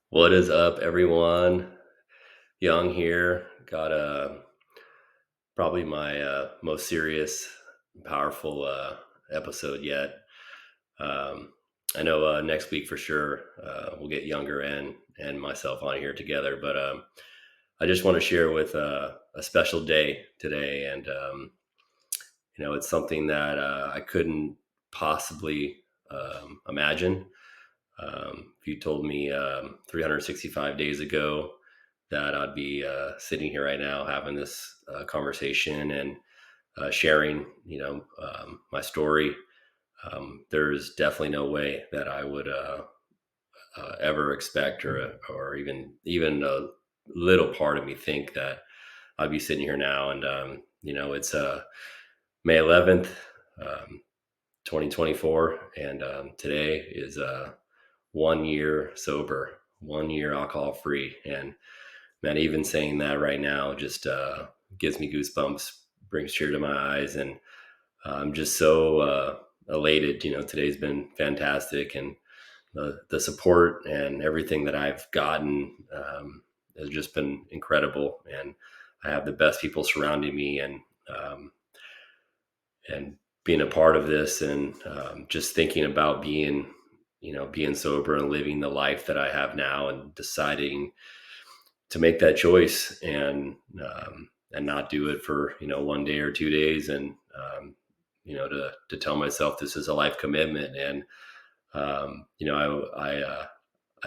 What is up, everyone? Young here. Got probably my most serious, powerful episode yet. Um, I know next week for sure we'll get Younger and myself on here together. But I just want to share with a special day today, and it's something that I couldn't possibly imagine. If you told me 365 days ago that I'd be sitting here right now having this conversation and sharing, my story, there's definitely no way that I would ever expect or even a little part of me think that I'd be sitting here now. And it's May 11th, um, 2024, and today is 1 year sober, 1 year alcohol free. And man, even saying that right now just gives me goosebumps, brings tears to my eyes, and I'm just so elated. Today's been fantastic, and the support and everything that I've gotten has just been incredible. And I have the best people surrounding me, um, and being a part of this, and just thinking about being sober and living the life that I have now, and deciding to make that choice, and not do it for 1 day or 2 days, and to tell myself this is a life commitment. And I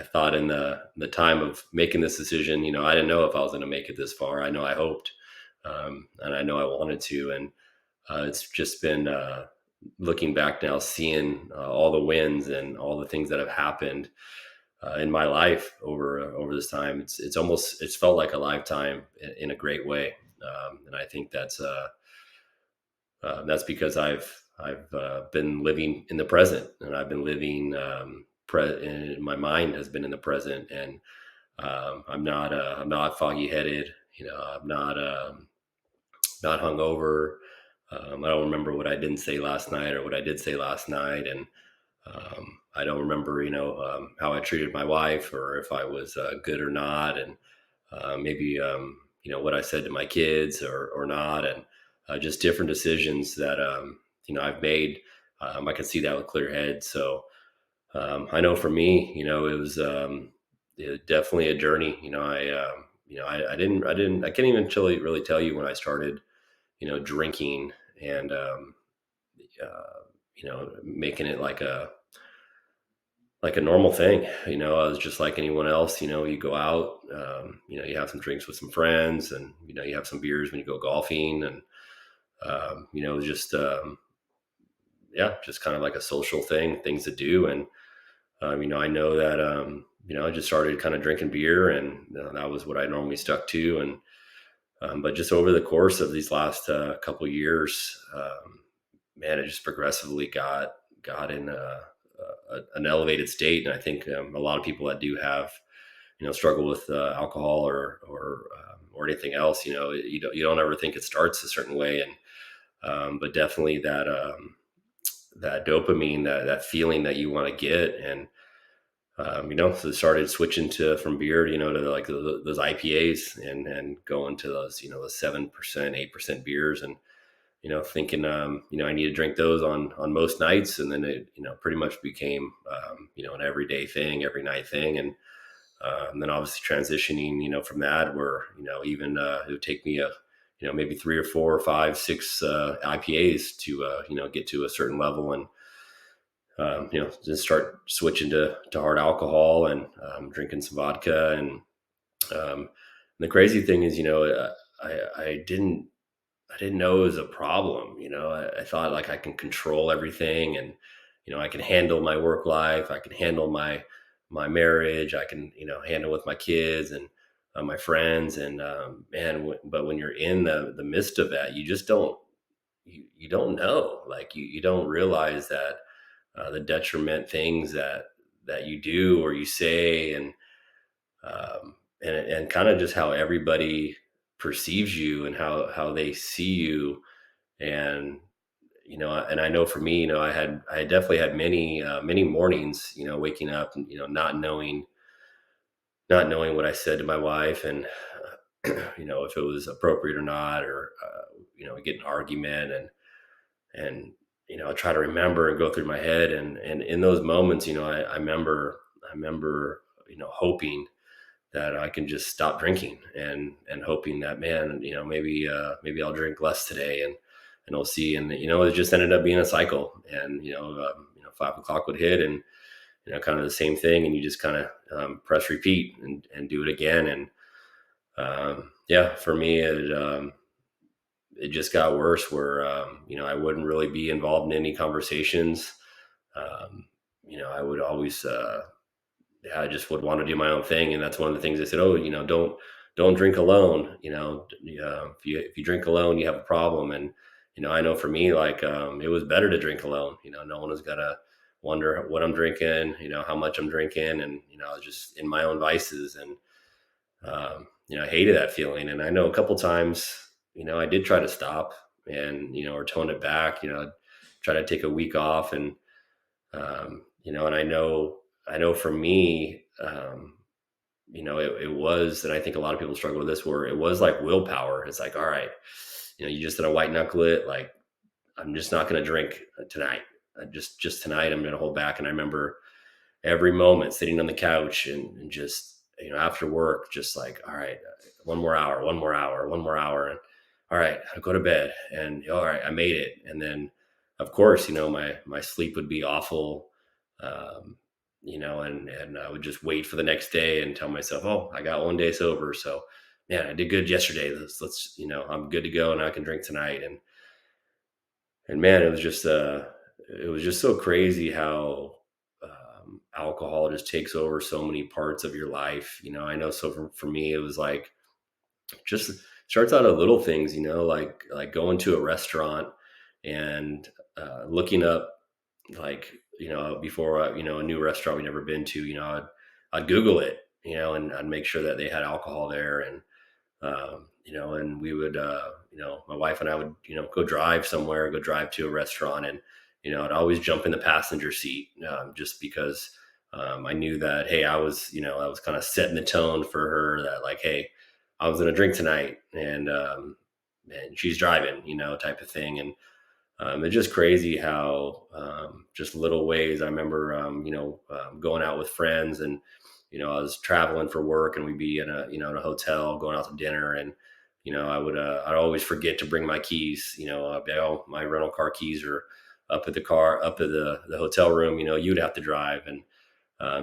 thought in the time of making this decision, I didn't know if I was going to make it this far. I know I hoped, and I know I wanted to. And it's just been looking back now, seeing all the wins and all the things that have happened in my life over this time. It's felt like a lifetime in a great way, and I think that's because I've been living in the present, and I've been living and my mind has been in the present. And I'm not foggy headed. I'm not hungover. I don't remember what I didn't say last night or what I did say last night. And I don't remember, how I treated my wife, or if I was good or not, and maybe what I said to my kids or not, and just different decisions that I've made. I can see that with clear head. So I know for me, it was definitely a journey. I can't even really tell you when I started, drinking, and making it like a normal thing. I was just like anyone else. You go out, you have some drinks with some friends, and you have some beers when you go golfing, and just yeah, just kind of like a social things to do. And I know that I just started kind of drinking beer, and that was what I normally stuck to. And but just over the course of these last couple years, man, it just progressively got in an elevated state. And I think a lot of people that do have struggle with alcohol or anything else, you don't ever think it starts a certain way. And but definitely that dopamine, that feeling that you want to get. And so started switching to from beer, to like those IPAs, and going to those, the 7%, 8% beers. And thinking, I need to drink those on most nights. And then it, pretty much became, an everyday thing, every night thing. And then obviously transitioning, from that, where, even it would take me maybe 3 or 4 or 5, 6 IPAs to, get to a certain level. And, just start switching to hard alcohol, and drinking some vodka. And the crazy thing is, I didn't know it was a problem. I thought like I can control everything, and I can handle my work life, I can handle my marriage, I can handle with my kids and my friends. And but when you're in the midst of that, you just you don't know, like you don't realize that the detriment things that you do or you say. And kind of just how everybody perceives you, and how they see you. And and I know for me, I definitely had many mornings, waking up and not knowing not knowing what I said to my wife, and if it was appropriate or not, or get in an argument, and I try to remember and go through my head, and in those moments, I remember hoping that I can just stop drinking, and hoping that, man, maybe I'll drink less today, and we'll see. And it just ended up being a cycle, and 5 o'clock would hit, and kind of the same thing, and you just kind of press repeat, and do it again. And yeah, for me, it just got worse, where I wouldn't really be involved in any conversations. I would always I just would want to do my own thing, and that's one of the things they said. Oh, don't drink alone. If you drink alone, you have a problem. And I know for me, like, it was better to drink alone. No one was gonna wonder what I'm drinking, how much I'm drinking, and I was just in my own vices. And I hated that feeling. And I know a couple times, I did try to stop, and or tone it back. I'd try to take a week off, and I know for me, it was, and I think a lot of people struggle with this, where it was like willpower. It's like, all right, you just gonna white knuckle it. Like, I'm just not gonna drink tonight. Just tonight, I'm gonna hold back. And I remember every moment sitting on the couch, and just after work, just like, all right, one more hour, one more hour, one more hour, and all right, I'll go to bed. And all right, I made it. And then, of course, my sleep would be awful. um, and I would just wait for the next day and tell myself, oh, I got one day sober, so man, I did good yesterday. Let's I'm good to go, and I can drink tonight. And man, it was just so crazy how alcohol just takes over so many parts of your life. I know. So for me, it was like, just starts out at little things, like going to a restaurant, and looking up, like, before, a new restaurant we never been to, I'd Google it, and I'd make sure that they had alcohol there. And and we would, my wife and I would, go drive somewhere, go drive to a restaurant, and I'd always jump in the passenger seat, just because I knew that, hey, I was kind of setting the tone for her, that, like, hey, I was going to drink tonight, and she's driving, type of thing. And it's just crazy how, just little ways. I remember, going out with friends, and I was traveling for work, and we'd be in a hotel, going out to dinner, and I'd always forget to bring my keys. I'd be, oh, my rental car keys are up at the hotel room. You'd have to drive. And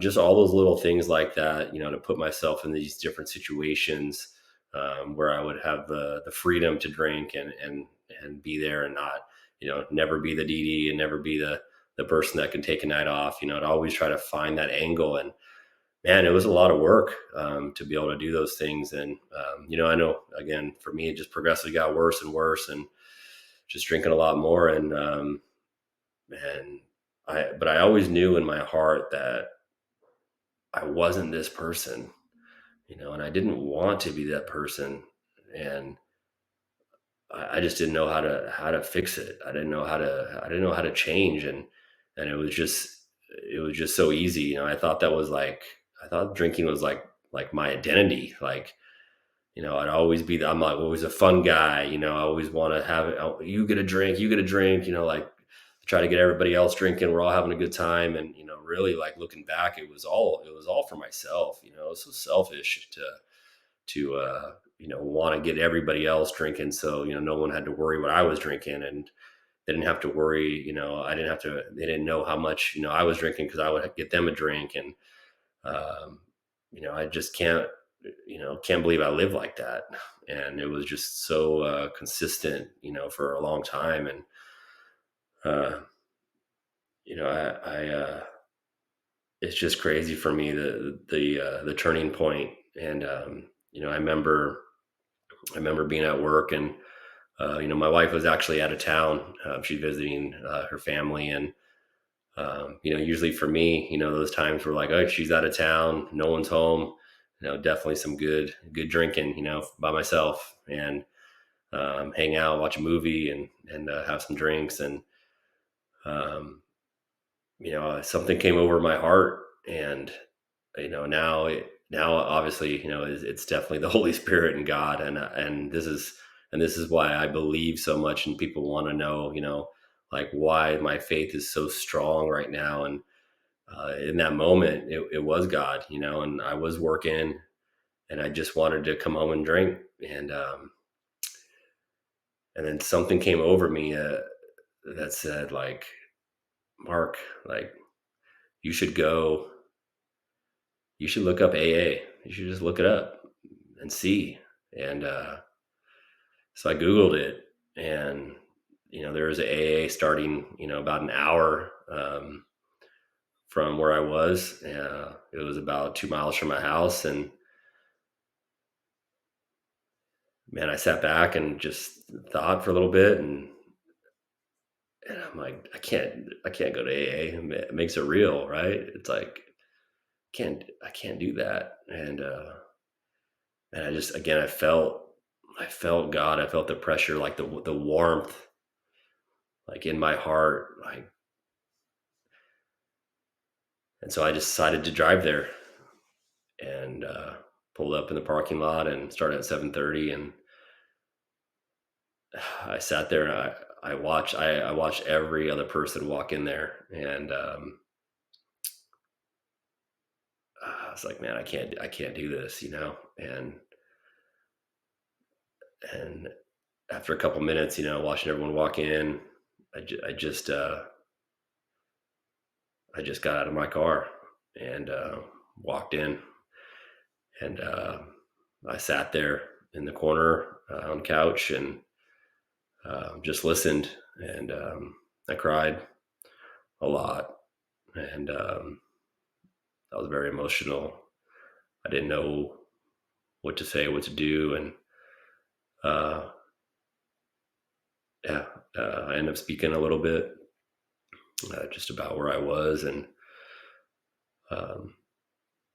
just all those little things like that, to put myself in these different situations, where I would have the freedom to drink, and be there, and not, never be the DD, and never be the person that can take a night off. To always try to find that angle. And man, it was a lot of work, to be able to do those things. And I know, again, for me, it just progressively got worse and worse, and just drinking a lot more. And but I always knew in my heart that I wasn't this person, and I didn't want to be that person. And I just didn't know how to fix it. I didn't know how to change. And it was just so easy. I thought drinking was like my identity. Like, I'd always be I'm like always a fun guy. I always want to have it. Oh, you get a drink, you get a drink. Like, try to get everybody else drinking. We're all having a good time. And really, like, looking back, it was all for myself. It was so selfish to want to get everybody else drinking, so no one had to worry what I was drinking. And they didn't have to worry. I didn't have to. They didn't know how much I was drinking, because I would get them a drink. And um, I just can't believe I lived like that. And it was just so consistent, for a long time. And uh, it's just crazy for me, the turning point. And I remember being at work, and my wife was actually out of town. She's visiting her family. And usually for me, those times were like, oh, she's out of town, no one's home. Definitely some good drinking, by myself, and hang out, watch a movie, and have some drinks. And something came over my heart. And now now obviously, it's definitely the Holy Spirit and God, and this is why I believe so much, and people want to know, like why my faith is so strong right now. And in that moment, it was God, and I was working, and I just wanted to come home and drink, and then something came over me that said, like, Mark, like, you should go, you should look up AA, you should just look it up and see. And so I Googled it, and there was a AA starting, about an hour from where I was. It was about 2 miles from my house, and man, I sat back and just thought for a little bit, and I'm like, I can't go to AA. It makes it real, right? It's like, I can't do that. And I just, again, I felt God. I felt the pressure, like the warmth, like in my heart, like. And so I decided to drive there, and pulled up in the parking lot and started at 7:30, and I sat there, and I watched every other person walk in there, and I was like, man, I can't do this, and after a couple minutes, watching everyone walk in, I just got out of my car and walked in, and I sat there in the corner on the couch, and just listened, and I cried a lot, and I was very emotional. I didn't know what to say, what to do, and uh, yeah, I ended up speaking a little bit, just about where I was, and um,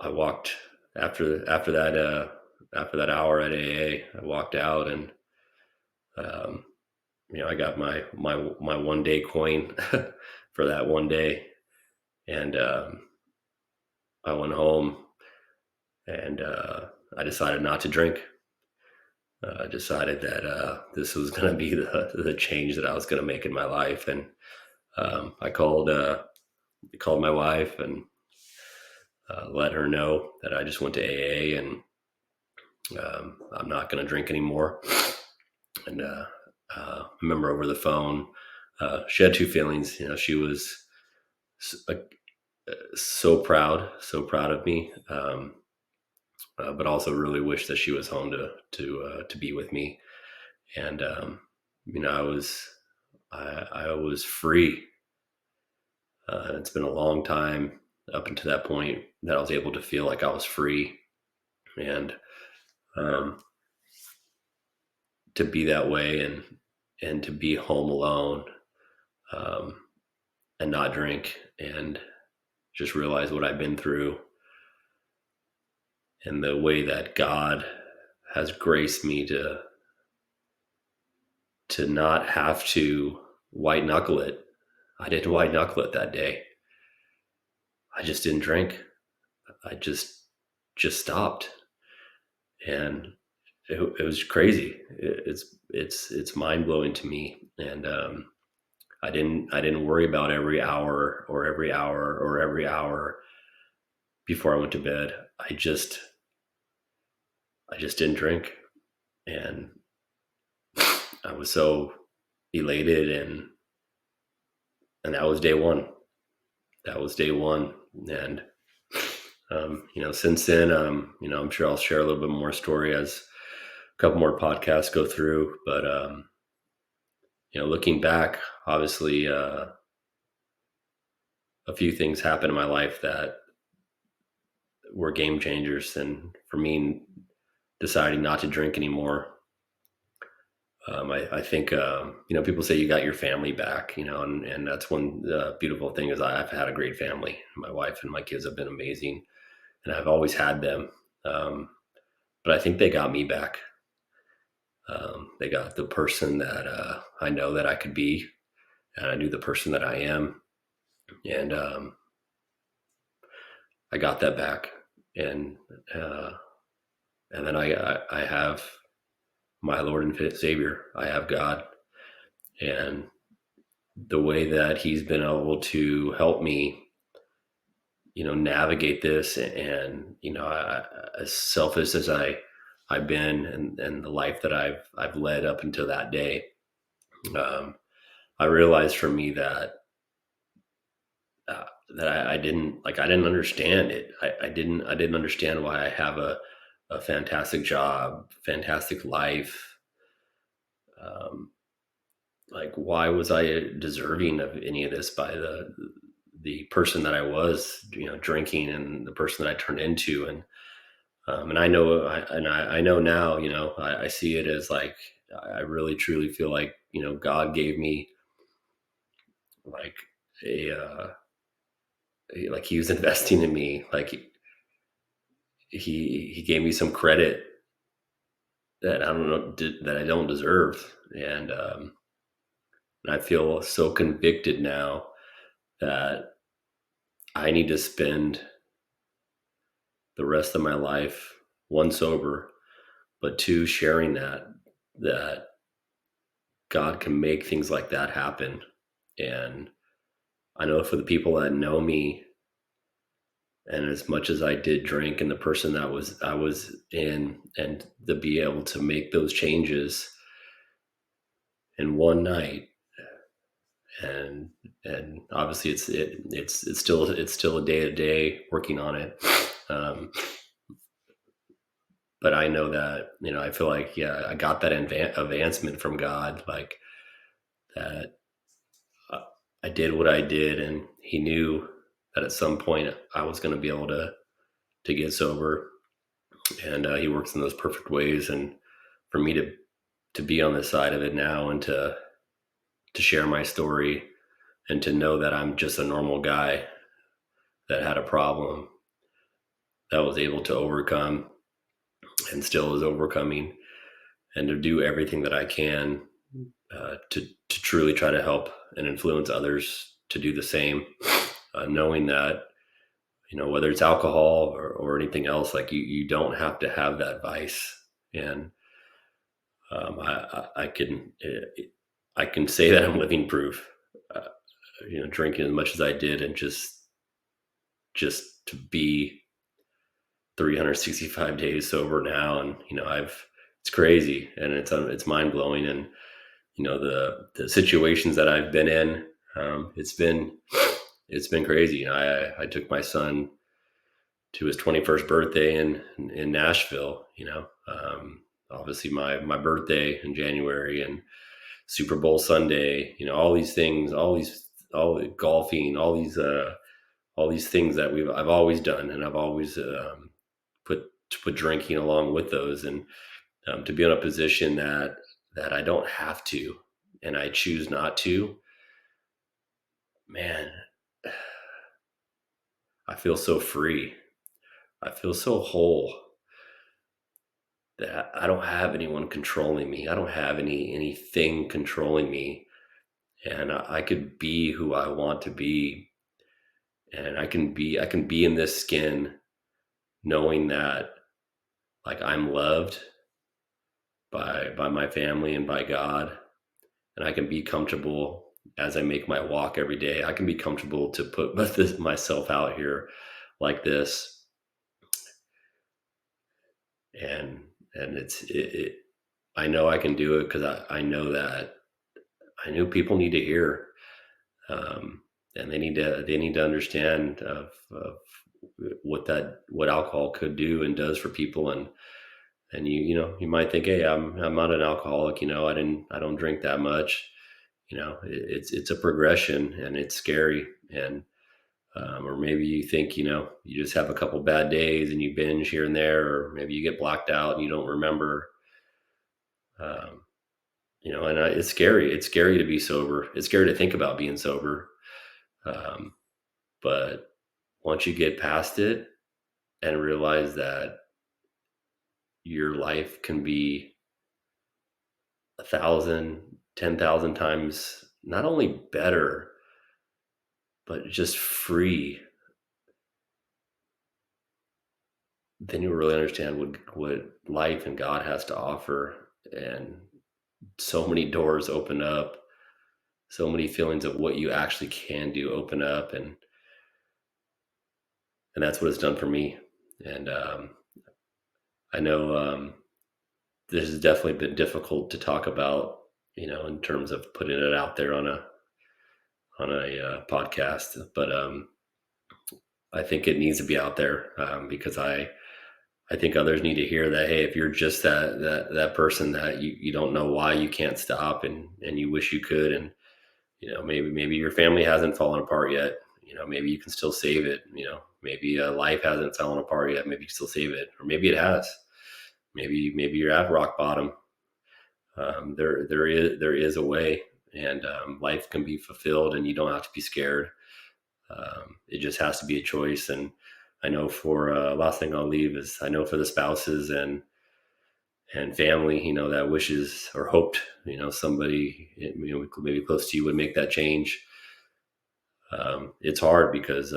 I walked after that hour at AA. I walked out, and um, I got my 1 day coin for that 1 day, and I went home, and I decided not to drink. I decided that this was going to be the change that I was going to make in my life, and I called my wife, and let her know that I just went to AA, and I'm not going to drink anymore. And I remember over the phone, she had two feelings. She was uh, so proud of me, but also really wished that she was home to be with me. And I was free. It's been a long time up until that point that I was able to feel like I was free, and um, to be that way, and to be home alone, um, and not drink, and just realize what I've been through, and the way that God has graced me to not have to white knuckle it. I didn't white knuckle it that day. I just didn't drink. I just stopped, and it was crazy. It's mind blowing to me, and I didn't worry about every hour before I went to bed. I just didn't drink, and I was so elated, and that was day one. That was day one, and since then, I'm sure I'll share a little bit more story as a couple more podcasts go through. But looking back, obviously, a few things happened in my life that were game changers, and for me, deciding not to drink anymore. I think people say you got your family back, and that's one beautiful thing is I've had a great family. My wife and my kids have been amazing, and I've always had them. Um, but I think they got me back. They got the person that I know that I could be, and I knew the person that I am, and I got that back. and uh, and then I have my Lord and Savior. I have God, and the way that He's been able to help me, navigate this, and as selfish as I've been, and the life that I've led up until that day, um, I realized for me that uh, I didn't understand it. I didn't understand why I have a fantastic job, fantastic life. Um, like, why was I deserving of any of this by the person that I was, drinking, and the person that I turned into, and I know now, I see it as like, I really truly feel like, God gave me like like He was investing in me, like he gave me some credit that I don't know that I don't deserve, and I feel so convicted now that I need to spend the rest of my life, one, sober, but two, sharing that God can make things like that happen. And I know for the people that know me, and as much as I did drink, and the person that I was in, and to be able to make those changes in one night, and obviously it's still a day to day working on it. Um, but I know that, I feel like, yeah, I got that advancement from God, like that. uh, I did what I did, and He knew that at some point I was going to be able to get sober, and He works in those perfect ways. And for me to be on this side of it now, and to share my story, and to know that I'm just a normal guy that had a problem that was able to overcome, and still is overcoming, and to do everything that I can to truly try to help and influence others to do the same, knowing that, whether it's alcohol or anything else, like you don't have to have that vice. And I can say that I'm living proof. Uh, Drinking as much as I did, and just to be 365 days sober now, and it's crazy, and it's mind blowing, and the situations that I've been in, it's been crazy. I took my son to his 21st birthday in Nashville. Obviously my birthday in January, and Super Bowl Sunday. All these things, all the golfing, all these things that I've always done, and I've always put put drinking along with those, and to be in a position that I don't have to, and I choose not to. Man, I feel so free. I feel so whole, that I don't have anyone controlling me. I don't have anything controlling me, and I could be who I want to be, and I can be in this skin, knowing that, like, I'm loved by my family and by God, and I can be comfortable as I make my walk every day. I can be comfortable to put myself out here like this, and it. I know I can do it, because I know that I know people need to hear, and they need to understand of what alcohol could do and does for people. And you might think, hey, I'm not an alcoholic. I don't drink that much. It's a progression, and it's scary. And or maybe you think, you just have a couple bad days and you binge here and there, or maybe you get blacked out and you don't remember. um, and it's scary. It's scary to be sober. It's scary to think about being sober. um, but once you get past it and realize that your life can be 1,000, 10,000 times not only better, but just free, then you'll really understand what life and God has to offer. And so many doors open up, so many feelings of what you actually can do open up, and that's what it's done for me. And I know this has definitely been difficult to talk about, in terms of putting it out there on a podcast, but I think it needs to be out there, because I think others need to hear that. Hey, if you're just that person that you don't know why you can't stop, and you wish you could, and maybe your family hasn't fallen apart yet. Maybe you can still save it. Maybe life hasn't fallen apart yet. Maybe you can still save it, or maybe it has. Maybe you're at rock bottom. There is a way, and life can be fulfilled, and you don't have to be scared. It just has to be a choice. And I know for last thing I'll leave is, I know for the spouses and family, that wishes or hoped, somebody, maybe close to you would make that change. It's hard because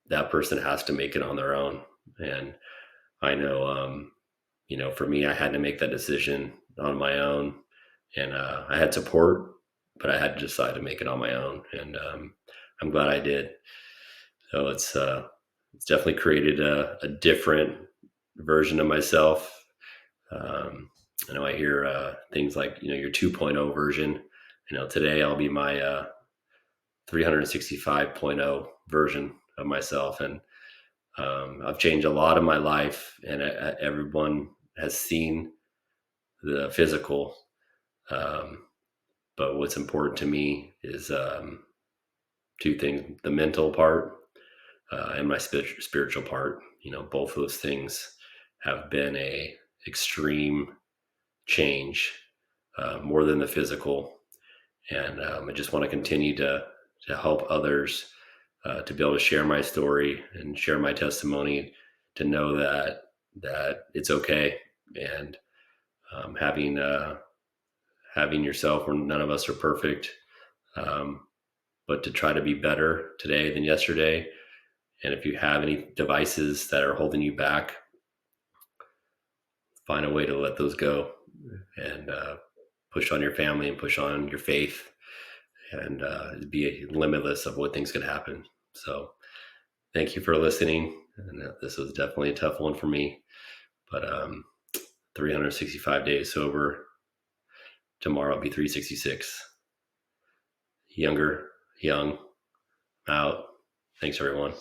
that person has to make it on their own. And I know, for me, I had to make that decision on my own, and I had support, but I had to decide to make it on my own. And I'm glad I did. So it's definitely created a different version of myself. Um, I know I hear things like, your 2.0 version. Today I'll be my 365.0 version of myself. And I've changed a lot of my life, and everyone has seen the physical. Um, but what's important to me is two things: the mental part and my spiritual part. Both those things have been a extreme change, more than the physical. And I just want to continue to help others, to be able to share my story and share my testimony, to know that it's okay. And having yourself, where none of us are perfect, um, but to try to be better today than yesterday. And if you have any devices that are holding you back, find a way to let those go, and push on your family and push on your faith, and be limitless of what things could happen. So thank you for listening. And this was definitely a tough one for me, but 365 days sober. Tomorrow will be 366. Younger, young, out. Thanks, everyone.